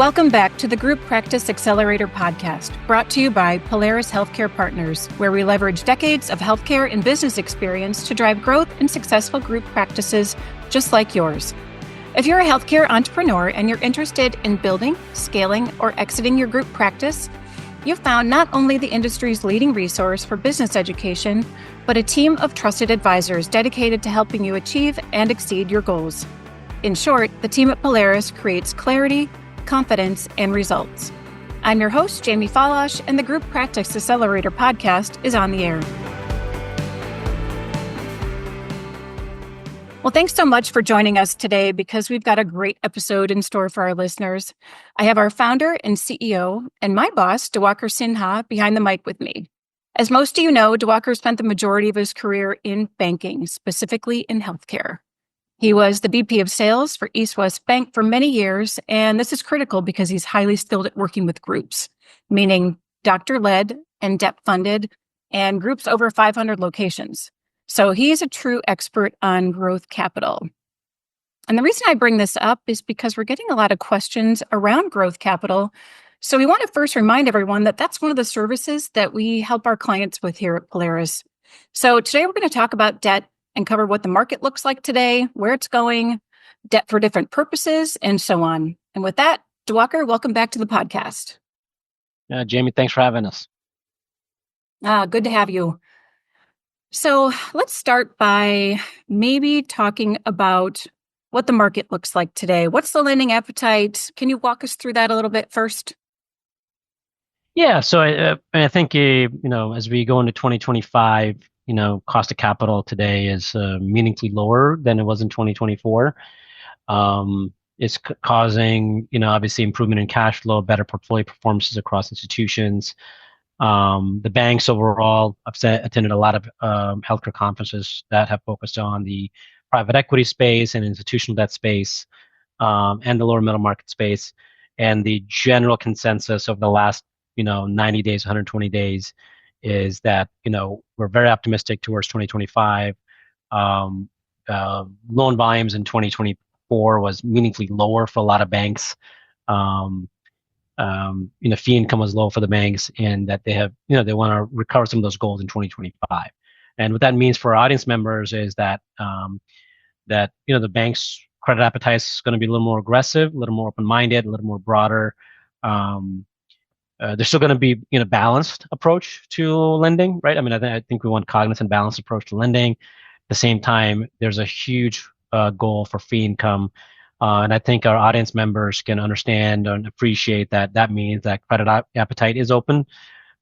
Welcome back to the Group Practice Accelerator podcast, brought to you by Polaris Healthcare Partners, where we leverage decades of healthcare and business experience to drive growth and successful group practices just like yours. If you're a healthcare entrepreneur and you're interested in building, scaling, or exiting your group practice, you've found not only the industry's leading resource for business education, but a team of trusted advisors dedicated to helping you achieve and exceed your goals. In short, the team at Polaris creates clarity, confidence, and results. I'm your host, Jamie Falash, and the Group Practice Accelerator podcast is on the air. Well, thanks so much for joining us today because we've got a great episode in store for our listeners. I have our founder and CEO and my boss, Diwakar Sinha, behind the mic with me. As most of you know, Diwakar spent the majority of his career in banking, specifically in healthcare. He was the VP of Sales for East West Bank for many years, and this is critical because he's highly skilled at working with groups, meaning doctor-led and debt-funded, and groups over 500 locations. So he's a true expert on growth capital. And the reason I bring this up is because we're getting a lot of questions around growth capital. So we want to first remind everyone that that's one of the services that we help our clients with here at Polaris. So today we're going to talk about debt and cover what the market looks like today, where it's going, debt for different purposes, and so on. And with that, Diwakar, welcome back to the podcast. Jamie, thanks for having us. Good to have you. So let's start by maybe talking about what the market looks like today. What's the lending appetite? Can you walk us through that a little bit first? Yeah, so I think, as we go into 2025, cost of capital today is meaningfully lower than it was in 2024. It's causing, obviously improvement in cash flow, better portfolio performances across institutions. The banks overall, I've attended a lot of healthcare conferences that have focused on the private equity space and institutional debt space, and the lower middle market space. And the general consensus of the last, 90 days, 120 days is that, we're very optimistic towards 2025. Loan volumes in 2024 was meaningfully lower for a lot of banks. Fee income was low for the banks, and that they have, they want to recover some of those goals in 2025. And what that means for our audience members is that, the bank's credit appetite is going to be a little more aggressive, a little more open-minded, a little more broader. There's still going to be, balanced approach to lending, right? I mean, I think we want cognizant, balanced approach to lending. At the same time, there's a huge goal for fee income. And I think our audience members can understand and appreciate that that means that credit appetite is open.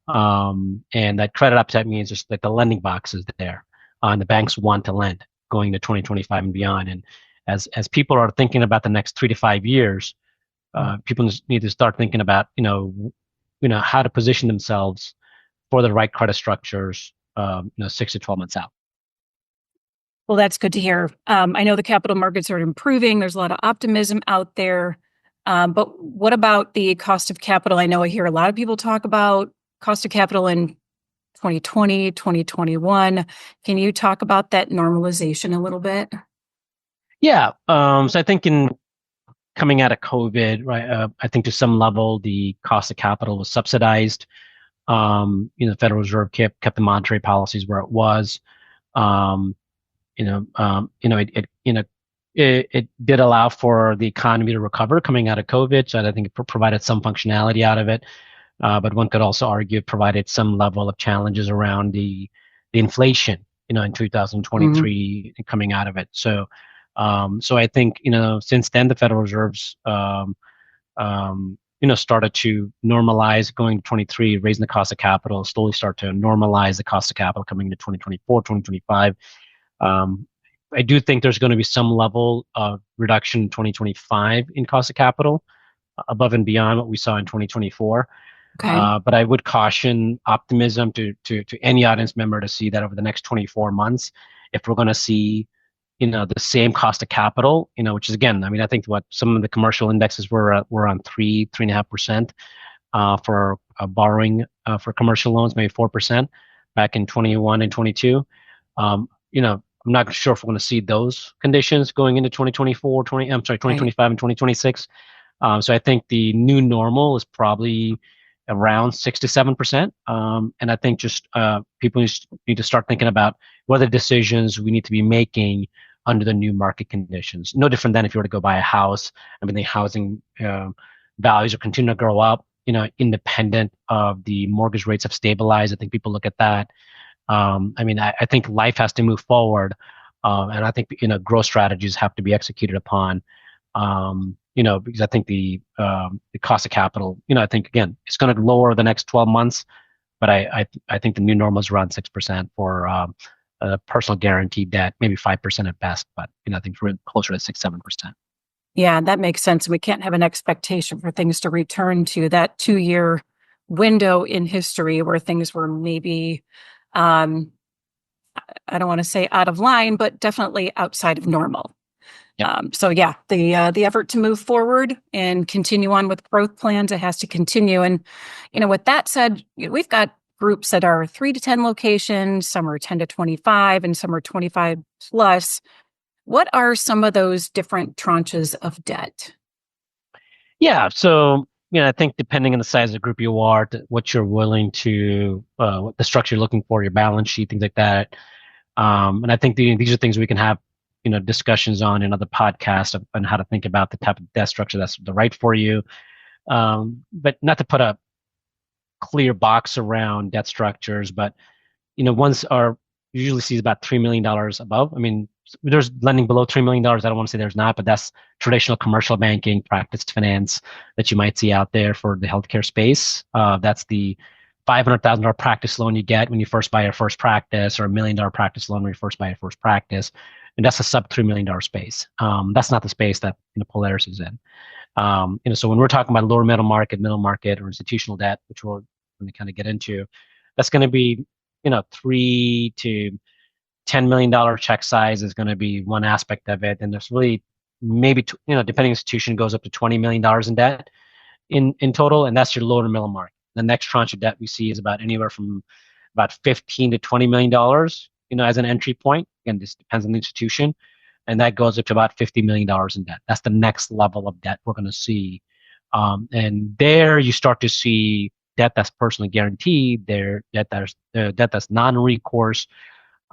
And that credit appetite means just that the lending box is there. And the banks want to lend going to 2025 and beyond. And as people are thinking about the next 3 to 5 years, people need to start thinking about, how to position themselves for the right credit structures, 6 to 12 months out. Well, that's good to hear. I know the capital markets are improving. There's a lot of optimism out there. But what about the cost of capital? I know I hear a lot of people talk about cost of capital in 2020, 2021. Can you talk about that normalization a little bit? Yeah. So I think in coming out of COVID, right, I think to some level, the cost of capital was subsidized. The Federal Reserve kept the monetary policies where it was. It did allow for the economy to recover coming out of COVID. So I think it provided some functionality out of it. But one could also argue it provided some level of challenges around the inflation, in 2023 coming out of it. So I think, since then the Federal Reserve's, started to normalize going to 23, raising the cost of capital, slowly start to normalize the cost of capital coming into 2024, 2025. I do think there's going to be some level of reduction in 2025 in cost of capital above and beyond what we saw in 2024. Okay. But I would caution optimism to any audience member to see that over the next 24 months, if we're going to see, the same cost of capital, which is, again, I mean, I think what some of the commercial indexes were on 3.5% for borrowing for commercial loans, maybe 4% back in 21 and 22. I'm not sure if we're going to see those conditions going into 2025 and 2026. So I think the new normal is probably around 6 to 7%. And I think just people need to start thinking about what are the decisions we need to be making under the new market conditions. No different than if you were to go buy a house. I mean, the housing values are continuing to grow up, independent of the mortgage rates have stabilized. I think people look at that. I mean, I think life has to move forward, and I think growth strategies have to be executed upon. Because I think the cost of capital, I think again it's going to lower the next 12 months, but I think the new normal is around 6% for personal guaranteed debt, maybe 5% at best, but I think we're closer to 6-7%. Yeah, that makes sense. We can't have an expectation for things to return to that 2-year window in history where things were maybe, um, I don't want to say out of line, but definitely outside of normal. Yep. So yeah, the effort to move forward and continue on with growth plans, it has to continue. And with that said, we've got groups that are 3 to 10 locations, some are 10 to 25, and some are 25 plus. What are some of those different tranches of debt? Yeah. So, I think depending on the size of the group you are, what you're willing to, what the structure you're looking for, your balance sheet, things like that. And I think these are things we can have, discussions on in other podcasts on how to think about the type of debt structure that's the right for you. But not to put a clear box around debt structures, but ones are usually sees about $3 million above. I mean, there's lending below $3 million. I don't want to say there's not, but that's traditional commercial banking, practice finance that you might see out there for the healthcare space. That's the $500,000 practice loan you get when you first buy your first practice, or $1 million practice loan when you first buy your first practice, and that's a sub $3 million space. That's not the space that Polaris is in. So when we're talking about lower middle market, or institutional debt, which we're going to kind of get into, that's going to be, $3 to $10 million check size is going to be one aspect of it. And there's really maybe, depending on institution, goes up to $20 million in debt in total. And that's your lower middle market. The next tranche of debt we see is about anywhere from about $15 to $20 million, as an entry point. Again, this depends on the institution. And that goes up to about $50 million in debt. That's the next level of debt we're going to see. And there you start to see debt that's personally guaranteed, debt that's non-recourse.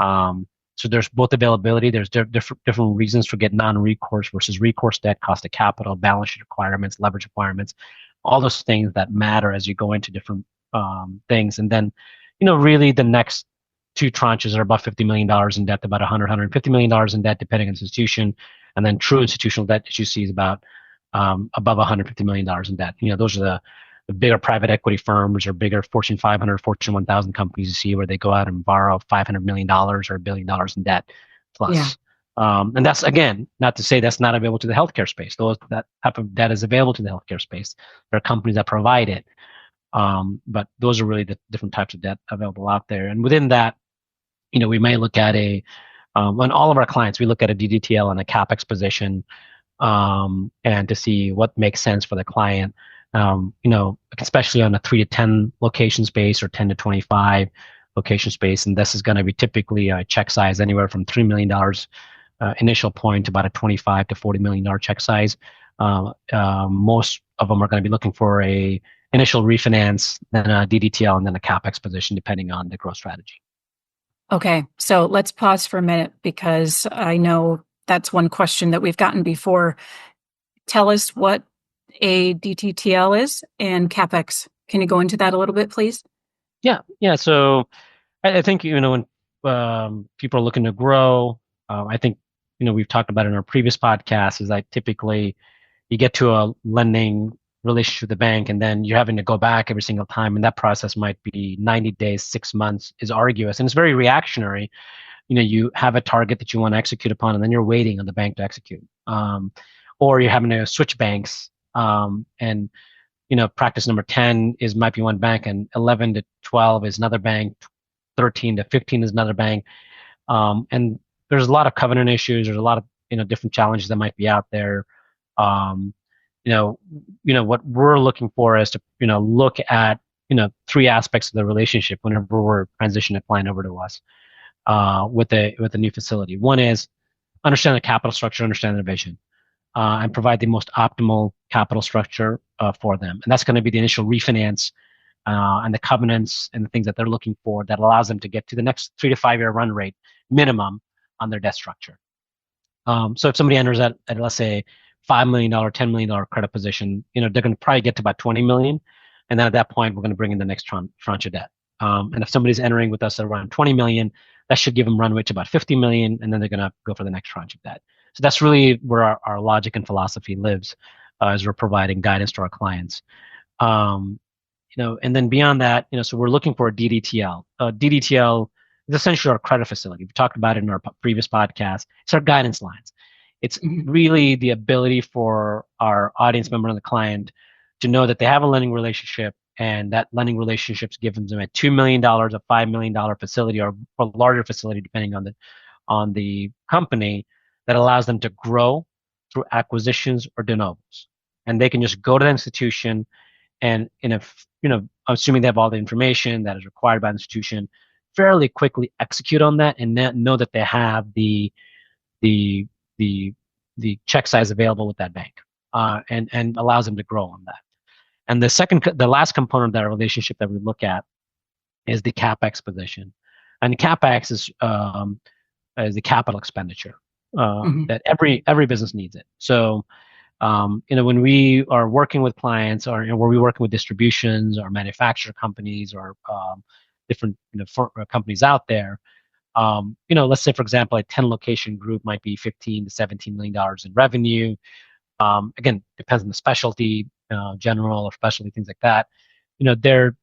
So there's both availability. There's different reasons for getting non-recourse versus recourse debt, cost of capital, balance sheet requirements, leverage requirements, all those things that matter as you go into different things. And then, really the next two tranches are about $50 million in debt, about $150 million in debt, depending on institution. And then true institutional debt that you see is about above $150 million in debt. Those are the bigger private equity firms or bigger Fortune 500, Fortune 1000 companies you see where they go out and borrow $500 million or $1 billion in debt Yeah. plus. And that's, again, not to say that's not available to the healthcare space. That type of debt is available to the healthcare space. There are companies that provide it. But those are really the different types of debt available out there. And within that, we may look at on all of our clients, we look at a DDTL and a CapEx position, and to see what makes sense for the client. Especially on a 3 to 10 location space or 10 to 25 location space. And this is going to be typically a check size anywhere from $3 million initial point to about a $25 to $40 million check size. Most of them are going to be looking for a initial refinance, then a DDTL, and then a CapEx position, depending on the growth strategy. Okay, so let's pause for a minute because I know that's one question that we've gotten before. Tell us what a DTTL is and CapEx. Can you go into that a little bit, please? Yeah. So I think, when people are looking to grow, I think, we've talked about it in our previous podcast, is like typically you get to a lending relationship with the bank and then you're having to go back every single time. And that process might be 90 days, 6 months, is arduous. And it's very reactionary. You have a target that you want to execute upon, and then you're waiting on the bank to execute. Or you're having to switch banks. And practice number 10 might be one bank, and 11 to 12 is another bank, 13 to 15 is another bank. And there's a lot of covenant issues. There's a lot of different challenges that might be out there. What we're looking for is to look at 3 aspects of the relationship whenever we're transitioning a client over to us with a new facility. One is understand the capital structure, understand the vision. and provide the most optimal capital structure for them. And that's going to be the initial refinance and the covenants and the things that they're looking for that allows them to get to the next 3 to 5 year run rate minimum on their debt structure. So if somebody enters at let's say $5 million, $10 million credit position, they're going to probably get to about 20 million, and then at that point we're going to bring in the next tranche of debt. And if somebody's entering with us at around 20 million, that should give them runway to about 50 million, and then they're going to go for the next tranche of debt. So that's really where our logic and philosophy lives as we're providing guidance to our clients. Um, and then beyond that, so we're looking for a DDTL. DDTL is essentially our credit facility. We talked about it in our previous podcast. It's our guidance lines. It's really the ability for our audience member and the client to know that they have a lending relationship, and that lending relationship gives them a $2 million, a $5 million facility, or a larger facility, depending on the company, that allows them to grow through acquisitions or de novos. And they can just go to the institution and assuming they have all the information that is required by the institution, fairly quickly execute on that and know that they have the the the check size available with that bank, and allows them to grow on that. And the last component of that relationship that we look at is the capex position, and the capex is the capital expenditure that every business needs it. So when we are working with clients, or where we're working with distributions or manufacturer companies or different companies out there, let's say for example, a 10 location group might be 15 to 17 million dollars in revenue. Again, depends on the specialty, general or specialty, things like that. There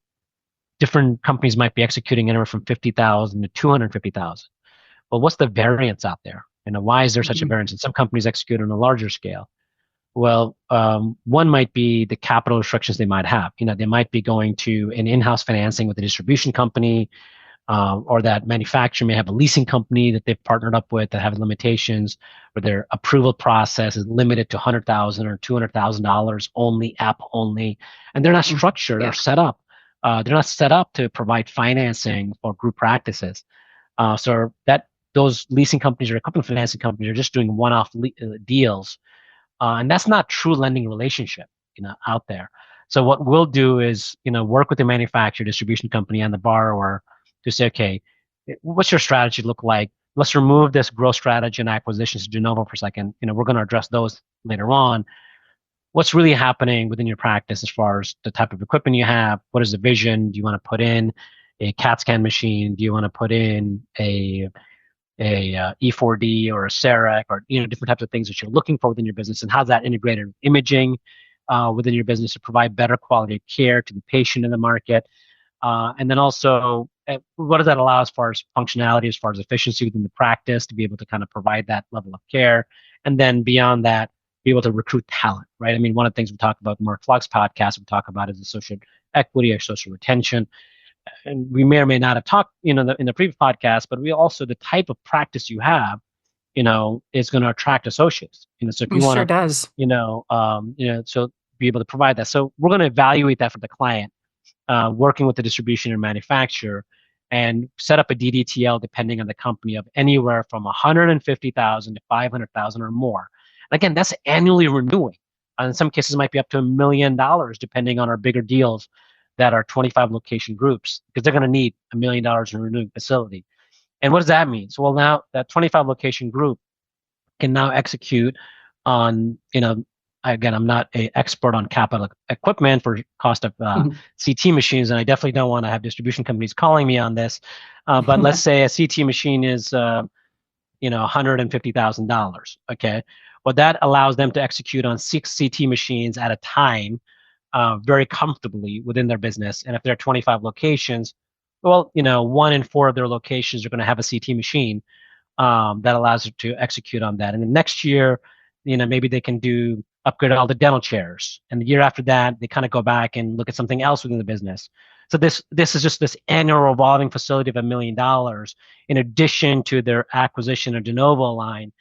different companies might be executing anywhere from 50,000 to 250,000. Well, what's the variance out there? Why is there such a variance? And some companies execute on a larger scale. Well, one might be the capital restrictions they might have. They might be going to an in-house financing with a distribution company, or that manufacturer may have a leasing company that they've partnered up with that have limitations, where their approval process is limited to $100,000 or $200,000 only, app only, and they're not structured or set up. They're not set up to provide financing for group practices. So that those leasing companies or equipment financing companies are just doing one-off deals. And that's not true lending relationship, out there. So what we'll do is, work with the manufacturer, distribution company, and the borrower to say, okay, what's your strategy look like? Let's remove this growth strategy and acquisitions to de novo for a second. We're going to address those later on. What's really happening within your practice as far as the type of equipment you have? What is the vision? Do you want to put in a CAT scan machine? Do you want to put in a E4D or a CEREC, or different types of things that you're looking for within your business, and how's that integrated with imaging within your business to provide better quality of care to the patient in the market, and then also what does that allow as far as functionality, as far as efficiency within the practice to be able to kind of provide that level of care, and then beyond that, be able to recruit talent, right? I mean, one of the things we talk about in Mark Flug's podcast, we talk about is the social equity or social retention. And we may or may not have talked, in the previous podcast, but we also, the type of practice you have, is going to attract associates. So if you It want sure to, does. so be able to provide that. So we're going to evaluate that for the client, working with the distribution and manufacturer, and set up a DDTL depending on the company of anywhere from 150,000 to 500,000 or more. And again, that's annually renewing. In some cases, it might be up to $1 million, depending on our bigger deals that are 25 location groups, because they're going to need $1 million in a renewing facility. And what does that mean? So, well, now that 25 location group can now execute on, again, I'm not an expert on capital equipment for cost of CT machines, and I definitely don't want to have distribution companies calling me on this. But let's say a CT machine is, $150,000. Okay. Well, that allows them to execute on 6 CT machines at a time, very comfortably within their business. And if there are 25 locations, well, 1 in 4 of their locations are going to have a CT machine that allows you to execute on that. And then next year, maybe they can upgrade all the dental chairs. And the year after that, they kind of go back and look at something else within the business. So this is just this annual revolving facility of $1 million, in addition to their acquisition or de novo line,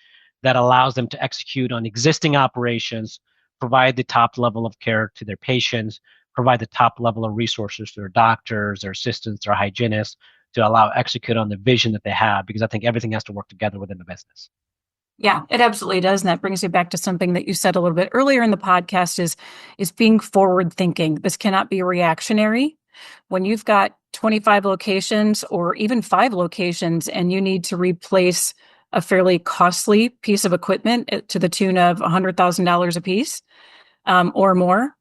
that allows them to execute on existing operations, provide the top level of care to their patients, provide the top level of resources to their doctors, their assistants, their hygienists, to allow execute on the vision that they have, because I think everything has to work together within the business. Yeah, it absolutely does. And that brings me back to something that you said a little bit earlier in the podcast is being forward thinking. This cannot be reactionary. When you've got 25 locations or even 5 locations and you need to replace a fairly costly piece of equipment to the tune of $100,000 a piece, or more,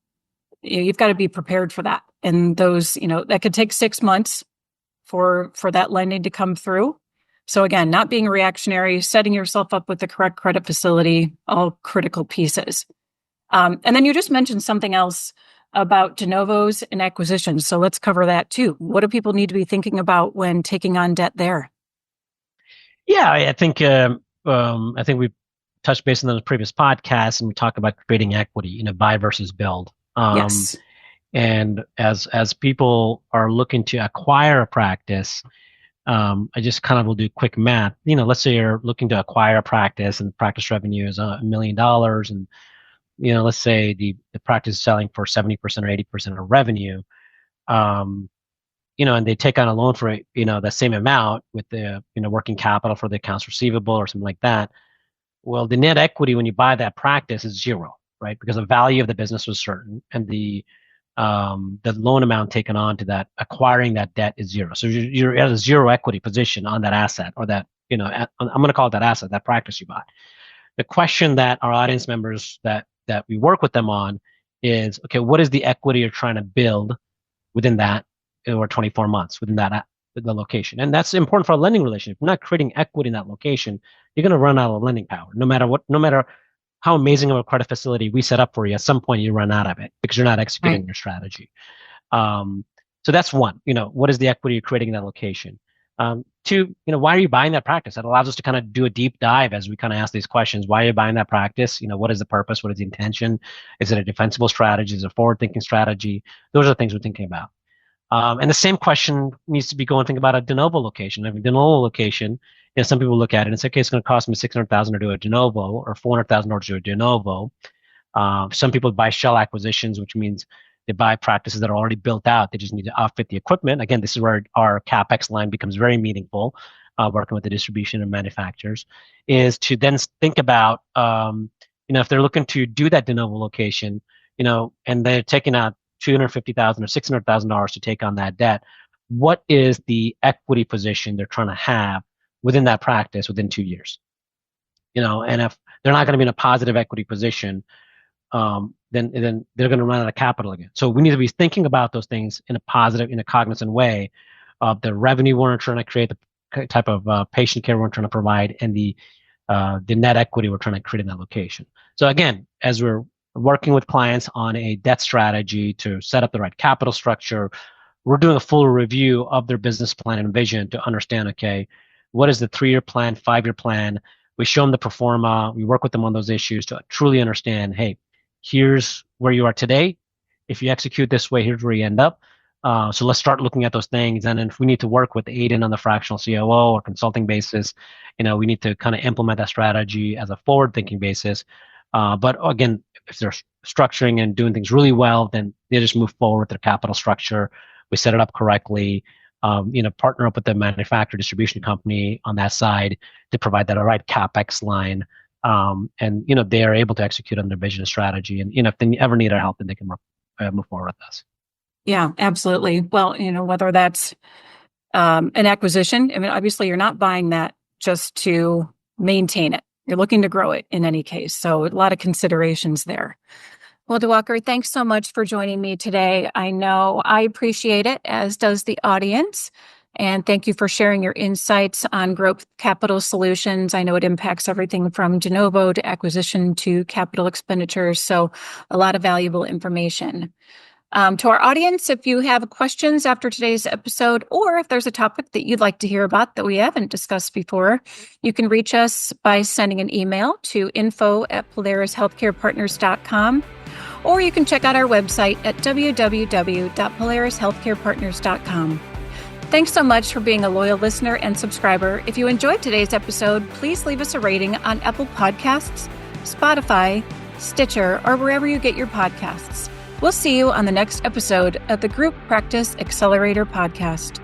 you've got to be prepared for that. And those, that could take 6 months for that lending to come through. So again, not being reactionary, setting yourself up with the correct credit facility, all critical pieces. And then you just mentioned something else about de novos and acquisitions. So let's cover that too. What do people need to be thinking about when taking on debt there? Yeah, I think we've touched base on those previous podcasts, and we talk about creating equity, buy versus build. Yes. And as people are looking to acquire a practice, I just kind of will do quick math. Let's say you're looking to acquire a practice, and the practice revenue is $1 million, and let's say the practice is selling for 70% or 80% of revenue. Um, and they take on a loan for the same amount with the working capital for the accounts receivable or something like that. Well, the net equity when you buy that practice is zero, right? Because the value of the business was certain, and the loan amount taken on to that acquiring that debt is zero. So you're at a zero equity position on that asset, or that I'm going to call it that asset, that practice you bought. The question that our audience members that we work with them on is, okay, what is the equity you're trying to build within that, or 24 months within that the location? And that's important for a lending relationship. If you're not creating equity in that location, you're going to run out of lending power. No matter how amazing of a credit facility we set up for you, at some point you run out of it because you're not Right. executing your strategy. Um, so that's one. What is the equity you're creating in that location? Two, why are you buying that practice? That allows us to kind of do a deep dive as we kind of ask these questions. Why are you buying that practice? What is the purpose? What is the intention? Is it a defensible strategy? Is it a forward-thinking strategy? Those are the things we're thinking about. And the same question needs to be going, think about a de novo location. I mean, de novo location, some people look at it and say, okay, it's going to cost me 600,000 to do a de novo, or 400,000 to do a de novo. Some people buy shell acquisitions, which means they buy practices that are already built out. They just need to outfit the equipment. Again, this is where our CapEx line becomes very meaningful, working with the distribution and manufacturers, is to then think about, if they're looking to do that de novo location, and they're taking out $250,000 or $600,000 to take on that debt, what is the equity position they're trying to have within that practice within 2 years? And if they're not going to be in a positive equity position, then they're going to run out of capital again. So we need to be thinking about those things in a positive, in a cognizant way of the revenue we're trying to create, the type of patient care we're trying to provide, and the net equity we're trying to create in that location. So again, as we're working with clients on a debt strategy to set up the right capital structure, we're doing a full review of their business plan and vision to understand, okay, what is the 3-year plan, 5-year plan? We show them the pro forma. We work with them on those issues to truly understand, hey, here's where you are today. If you execute this way, here's where you end up. So let's start looking at those things. And then if we need to work with Aiden on the fractional COO or consulting basis, we need to kind of implement that strategy as a forward-thinking basis. But again, if they're structuring and doing things really well, then they just move forward with their capital structure. We set it up correctly. Partner up with the manufacturer distribution company on that side to provide that right CapEx line. And they are able to execute on their vision and strategy. And if they ever need our help, then they can move forward with us. Yeah, absolutely. Well, whether that's an acquisition, I mean, obviously you're not buying that just to maintain it. You're looking to grow it in any case. So a lot of considerations there. Well, Diwakar, thanks so much for joining me today. I know I appreciate it, as does the audience. And thank you for sharing your insights on growth capital solutions. I know it impacts everything from de novo to acquisition to capital expenditures. So a lot of valuable information. To our audience, if you have questions after today's episode, or if there's a topic that you'd like to hear about that we haven't discussed before, you can reach us by sending an email to info@polarishealthcarepartners.com, or you can check out our website at www.polarishealthcarepartners.com. Thanks so much for being a loyal listener and subscriber. If you enjoyed today's episode, please leave us a rating on Apple Podcasts, Spotify, Stitcher, or wherever you get your podcasts. We'll see you on the next episode of the Group Practice Accelerator Podcast.